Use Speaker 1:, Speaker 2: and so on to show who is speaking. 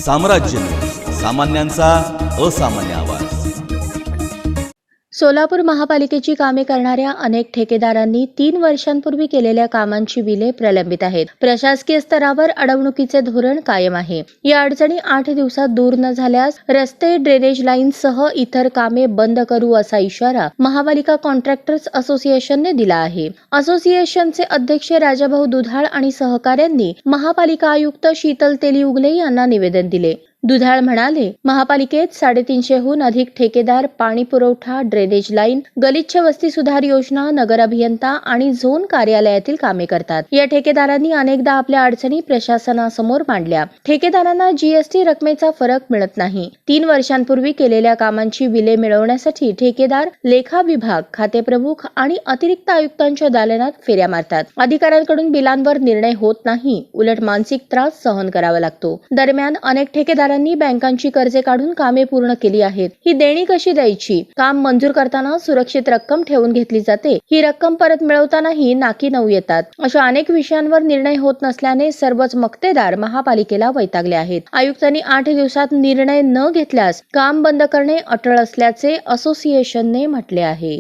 Speaker 1: साम्राज्य न्यूज, सामान्यांचा असामान्य आवाज.
Speaker 2: सोलापूर महापालिकेची कामे करणाऱ्या अनेक ठेकेदारांनी 3 वर्षांपूर्वी केलेल्या कामांची बिले प्रलंबित आहेत. प्रशासकीय स्तरावर अडवणुकीचे धोरण कायम आहे. या अडचणी 8 दिवसात दूर न झाल्यास रस्ते, ड्रेनेज लाईन्ससह इतर कामे बंद करू असा इशारा महापालिका कॉन्ट्रॅक्टर्स असोसिएशनने दिला आहे. असोसिएशनचे अध्यक्ष राजाभाऊ दुधाळ आणि सहकाऱ्यांनी महापालिका आयुक्त शीतल तेलीउगले यांना निवेदन दिले. दुधाळ म्हणाले, महापालिकेत 350हून अधिक ठेकेदार पाणी पुरवठा, ड्रेनेज लाईन, गलिच्छ वस्ती सुधार योजना, नगर अभियंता आणि झोन कार्यालयातील कामे करतात. या ठेकेदारांनी अनेकदा आपल्या अडचणी प्रशासनासमोर मांडल्या. ठेकेदारांना जीएसटी रकमेचा फरक मिळत नाही. 3 वर्षांपूर्वी केलेल्या कामांची बिले मिळवण्यासाठी ठेकेदार, लेखा विभाग, खाते प्रमुख आणि अतिरिक्त आयुक्तांच्या दालनात फेऱ्या मारतात. अधिकाऱ्यांकडून बिलांवर निर्णय होत नाही, उलट मानसिक त्रास सहन करावा लागतो. दरम्यान अनेक ठेकेदारांनी बँकांची कर्जे काढून कामे पूर्ण केली आहेत. ही देणी कशी द्यायची? काम मंजूर करताना सुरक्षित रक्कम ठेवून घेतली जाते. ही रक्कम परत मिळवतानाही नाकी नऊ येतात. अशा अनेक विषयांवर निर्णय होत नसल्याने सर्वच मक्तेदार महापालिकेला वैतागले आहेत. आयुक्तांनी 8 दिवसात निर्णय न घेतल्यास काम बंद करणे अटळ असल्याचे असोसिएशनने म्हटले आहे.